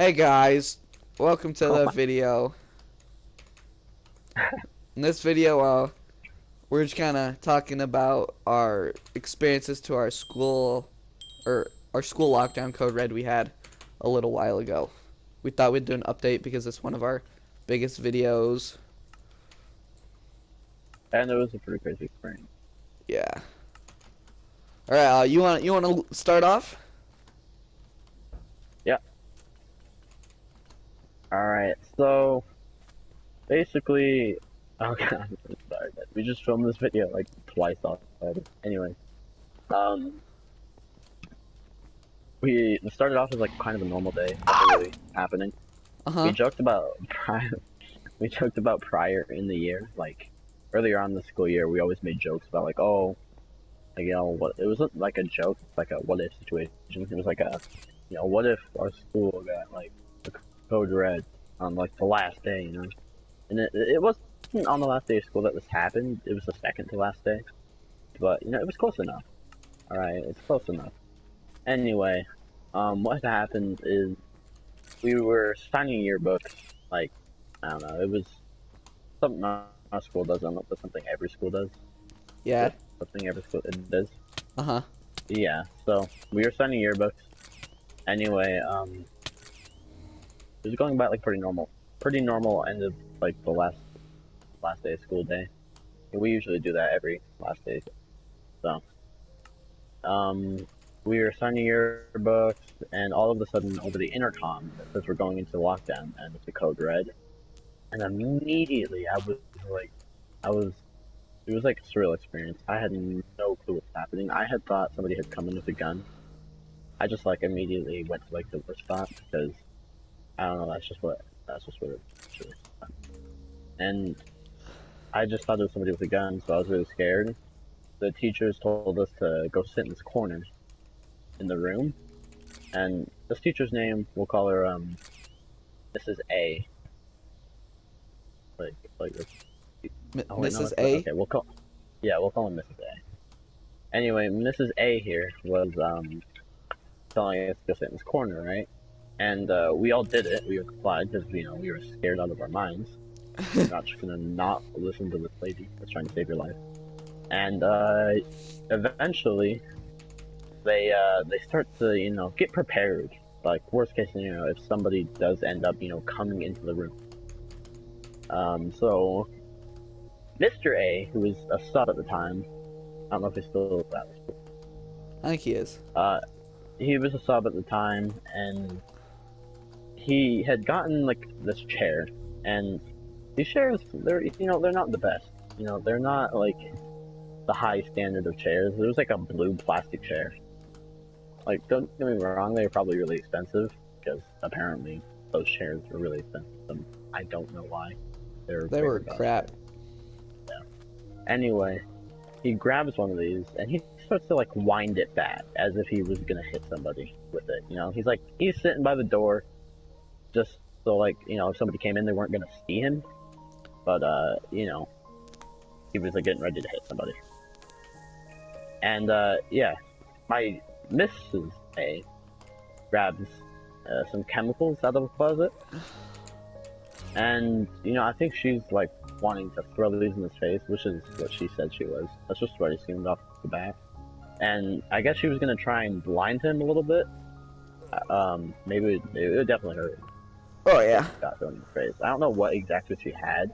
Hey guys, welcome to Oh the my. video. In this video, we're just kind of talking about our experiences to our school, or our school lockdown code red we had a little while ago. We thought we'd do an update because it's one of our biggest videos. And it was a pretty crazy experience. Yeah. All right, you want to start off? Yeah. Alright, so basically, oh god, I'm so sorry, but we just filmed this video like twice already. Anyway, um, we started off as like kind of a normal day, nothing really happening. Uh We huh. joked about we joked about prior in the year, like earlier on in the school year, we always made jokes about like, oh, like, what it wasn't like a joke, it's like a what if situation. It was like a, what if our school got like the code red on like the last day, And it wasn't on the last day of school that this happened. It was the second to last day, but it was close enough. All right, it's close enough. Anyway, what happened is we were signing yearbooks. Like, I don't know, it was something our school does. I don't know if that's something every school does. Is Yeah. it something every school it does? Uh huh. Yeah. So we were signing yearbooks. Anyway, it was going by like pretty normal end of like the last day of school day. We usually do that every last day. So, um, we were signing yearbooks, and all of a sudden, over the intercom, it says we're going into lockdown, and it's a code red. And immediately, like, I was, it was like a surreal experience. I had no clue what's happening. I had thought somebody had come in with a gun. I just like immediately went to like the worst spot because I don't know. That's just what it was. And I just thought it was somebody with a gun, so I was really scared. The teachers told us to go sit in this corner in the room, and this teacher's name, we'll call her Mrs. A. Like oh wait, no, Mrs. it's A. okay. We'll call her Mrs. A. Anyway, Mrs. A here was telling us to go sit in this corner, right? And we all did it. We complied because we were scared out of our minds. We're not just gonna not listen to this lady that's trying to save your life. And eventually, they start to get prepared. Like worst case scenario, if somebody does end up coming into the room. So Mr. A, who was a sub at the time, I don't know if he's still at the school. I think he is. He was a sub at the time, and he had gotten like this chair, and these chairs, they're not the best. They're not like the high standard of chairs. There was like a blue plastic chair. Like, don't get me wrong, they were probably really expensive because apparently those chairs were really expensive. I don't know why. They're They were very bad chairs. crap. Yeah. Anyway, he grabs one of these and he starts to like wind it back as if he was gonna hit somebody with it. He's sitting by the door just so like if somebody came in they weren't gonna see him. But he was like getting ready to hit somebody. And yeah, my Mrs. A grabs some chemicals out of a closet, and I think she's like wanting to throw these in his face, which is what she said she was. That's just what it seemed off the bat. And I guess she was gonna try and blind him a little bit. Maybe it would definitely hurt Oh if yeah. he got thrown in the face. I don't know what exactly she had,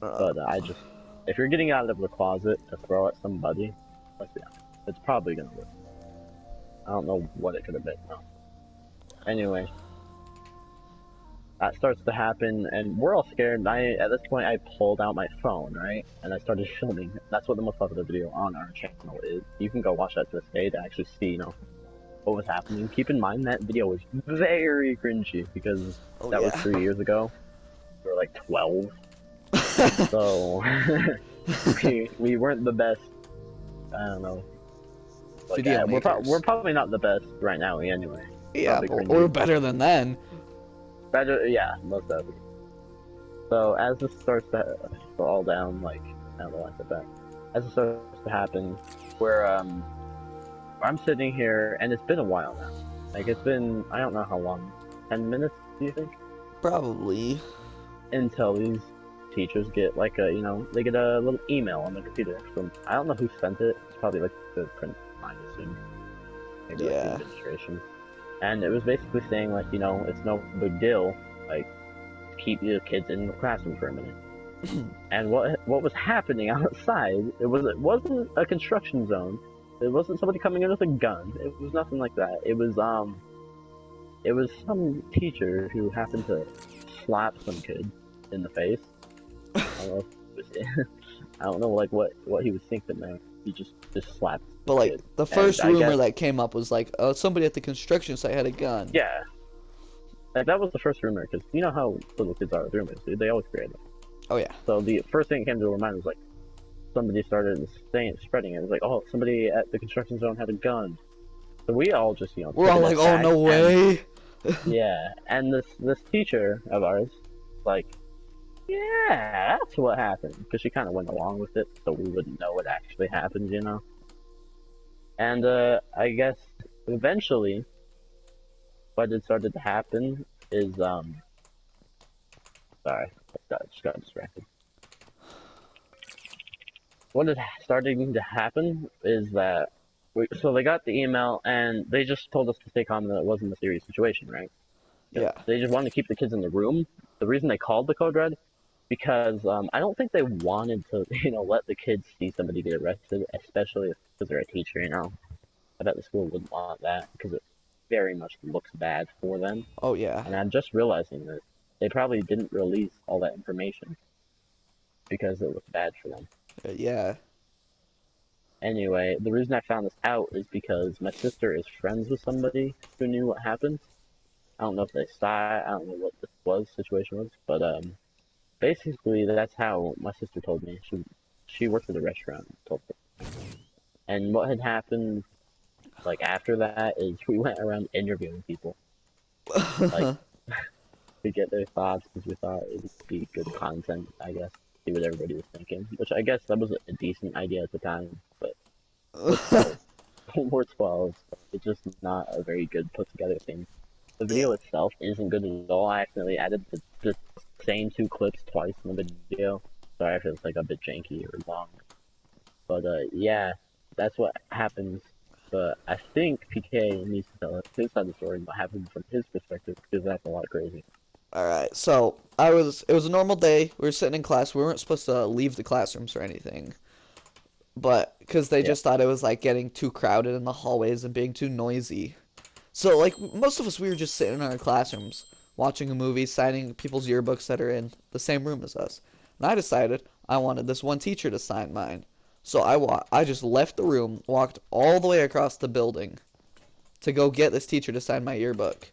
Uh, but if you're getting out of the closet to throw at somebody, let's be honest, it's probably gonna work. I don't know what it could have been. No. Anyway, that starts to happen, and we're all scared. And at this point, I pulled out my phone, right, and I started filming. That's what the most popular video on our channel is. You can go watch that to this day to actually see, what was happening. Keep in mind that video was very cringy because oh that was yeah. 3 years ago. We were like 12, so we weren't the best. I don't know. Like Video we're makers. probably not the best right now anyway. Yeah, Probably but we're cringy. better than then. Better, yeah, most definitely. So as this starts to fall down, like I don't know why I said that. As it starts to happen, where I'm sitting here, and it's been a while now. Like it's been I don't know how long. 10 minutes, do you think? Probably. Until these teachers get like a they get a little email on the computer from I don't know who sent it. It's probably like the principal, I assume. Maybe like the Yeah. administration. And it was basically saying like, it's no big deal. Like keep your kids in the classroom for a minute. And what was happening outside? It wasn't a construction zone. It wasn't somebody coming in with a gun. It was nothing like that. It was some teacher who happened to slap some kid in the face. I don't know if it was, I don't know like what he was thinking there. He just slapped But the like kid. the And first I rumor guess that came up was like, oh, somebody at the construction site had a gun. yeah, that was the first rumor because you know how little kids are with rumors. They always create them. Oh yeah. So the first thing that came to their mind was like somebody started spreading it. It was like, oh, somebody at the construction zone had a gun. So we all just We're took all it like, as oh fact. no And way. yeah, and this teacher of ours, like, yeah, that's what happened because she kind of went along with it, so we wouldn't know what actually happened. And I guess eventually, what had started to happen is sorry, just got distracted. What is starting to happen is that so they got the email and they just told us to stay calm and that it wasn't a serious situation, right? Because Yeah. they just wanted to keep the kids in the room. The reason they called the code red because I don't think they wanted to, let the kids see somebody get arrested, especially because they're a teacher. I bet the school wouldn't want that because it very much looks bad for them. Oh yeah. And I'm just realizing that they probably didn't release all that information because it looked bad for them. Yeah. Anyway, the reason I found this out is because my sister is friends with somebody who knew what happened. I don't know if they saw it. I don't know what this situation was, but basically that's how my sister told me. She worked at a restaurant. Told me. And what had happened like after that is we went around interviewing people, like to get their thoughts because we thought it would be good content. I guess see what everybody was thinking, which I guess that was a decent idea at the time, but we're 12. We're 12. So it's just not a very good put together thing. The Yeah. video itself isn't good at all. I accidentally added the same two clips twice in the video. Sorry if it's like a bit janky or long. But yeah, that's what happens. But I think PK needs to tell us his side of the story and what happened from his perspective because that's a lot crazy. All right. So it was a normal day. We were sitting in class. We weren't supposed to leave the classrooms or anything, but because they Yeah. just thought it was like getting too crowded in the hallways and being too noisy. So like most of us, we were just sitting in our classrooms watching a movie, signing people's yearbooks that are in the same room as us. And I decided I wanted this one teacher to sign mine. So I just left the room, walked all the way across the building to go get this teacher to sign my yearbook.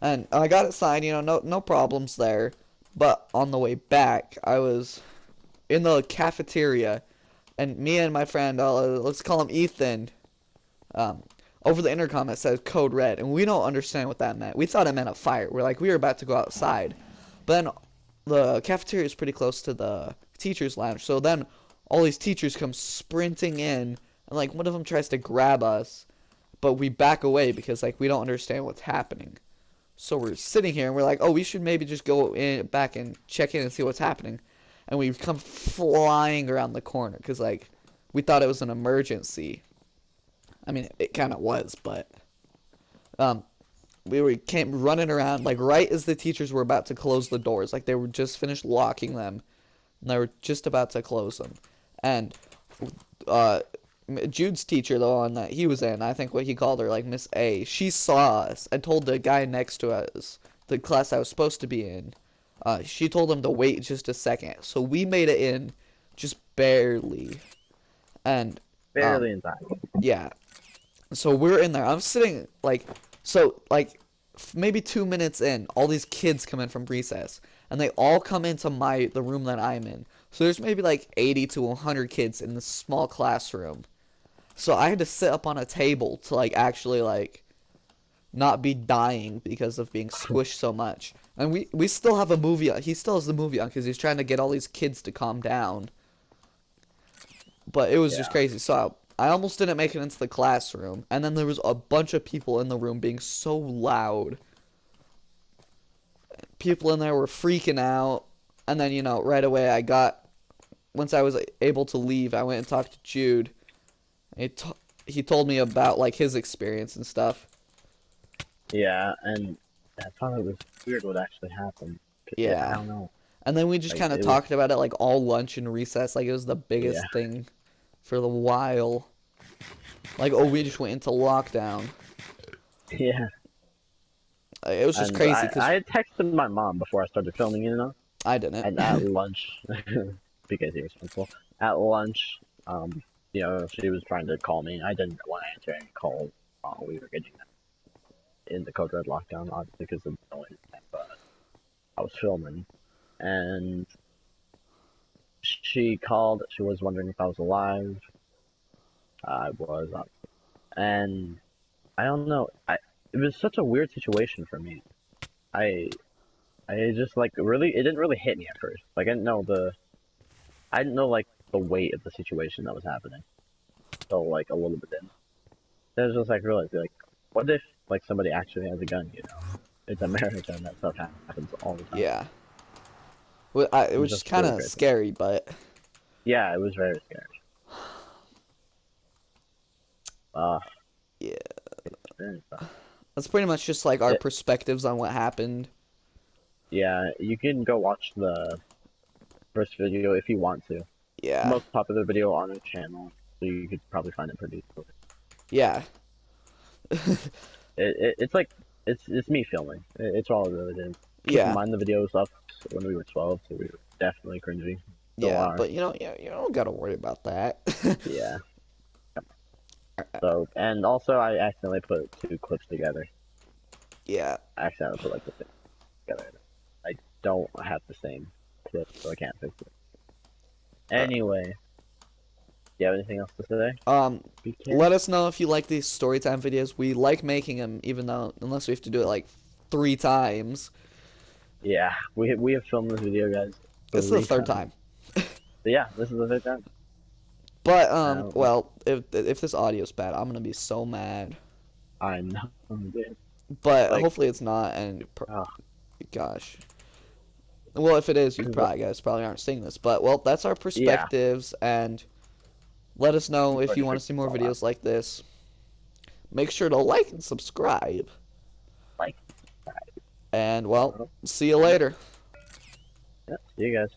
And I got it signed, no problems there. But on the way back, I was in the cafeteria, and me and my friend, let's call him Ethan, um, over the intercom it says code red, and we don't understand what that meant. We thought it meant a fire. We were about to go outside, but then the cafeteria is pretty close to the teachers' lounge. So then all these teachers come sprinting in, and like one of them tries to grab us, but we back away because like we don't understand what's happening. So we're sitting here and we're like, oh, we should maybe just go in back and check in and see what's happening. And we come flying around the corner because like we thought it was an emergency. I mean, it kind of was, but um, came running around like right as the teachers were about to close the doors, like they were just finished locking them, and they were just about to close them, and uh, Jude's teacher, the one that he was in, I think what he called her like Miss A, she saw us and told the guy next to us, the class I was supposed to be in, she told him to wait just a second, so we made it in, just barely, and Barely in time. yeah. So we're in there. I'm sitting like maybe 2 minutes in, all these kids come in from recess, and they all come into the room that I'm in. So there's maybe like 80 to 100 kids in this small classroom. So I had to sit up on a table to like actually like not be dying because of being squished so much. And we still have a movie. He still has the movie on because he's trying to get all these kids to calm down. But it was just Yeah. crazy. So I almost didn't make it into the classroom, and then there was a bunch of people in the room being so loud. People in there were freaking out, and then right away once I was able to leave, I went and talked to Jude. He told me about like his experience and stuff. Yeah, and I thought it was weird what actually happened. I Yeah. don't know. And then we just Like kind of it was, talked about it like all lunch and recess, like it was the yeah, biggest thing for the while. Like, oh, we just went into lockdown. yeah. It was just And crazy I because had texted my mom before I started filming, I didn't. and at lunch, because irresponsible. At lunch, she was trying to call me. I didn't want to answer any calls while we were getting in the Code Red lockdown, obviously because of the noise. But I was filming, and she called. She was wondering if I was alive. I was, and I don't know. It was such a weird situation for me. I I just like really it didn't really hit me at first. Like I didn't know like the weight of the situation that was happening. So like a little bit in. Then it was just like realized like what if like somebody actually has a gun, It's America and that stuff happens all the time. Yeah. It It was was just just kind really of crazy. scary, but Yeah, it was very scary. Uh yeah, experience though. that's pretty much just like our It, perspectives on what happened. yeah, you can go watch the first video if you want to. It's the Yeah. most popular video on the channel, so you could probably find it pretty quick. Yeah. It's like it's me filming. It's all it really is. Keep in Yeah. mind the video was up when we were 12, so we were definitely cringy. Still Yeah, are. but you don't got to worry about that. Yeah. So and also I accidentally put two clips together. Yeah. I accidentally put like the thing together. I don't have the same clip, so I can't fix it. Uh, Anyway, do you have anything else to say? Um, BK? let us know if you like these storytime videos. We like making them, even though unless we have to do it like 3 times. Yeah, we have filmed this video, guys, It's the 3 third times. time. So yeah, this is the 3rd time. But Um, well, if this audio's bad, I'm gonna be so mad. I know, dude. But Like, hopefully it's not. And oh, gosh, well, if it is, you 'cause, probably guys probably aren't seeing this. But well, that's our yeah, perspectives, and let us know people if are you just want to see more all that. videos like this. Make sure to like and subscribe. Like, And well, uh, see you yeah, later. yeah, see you guys.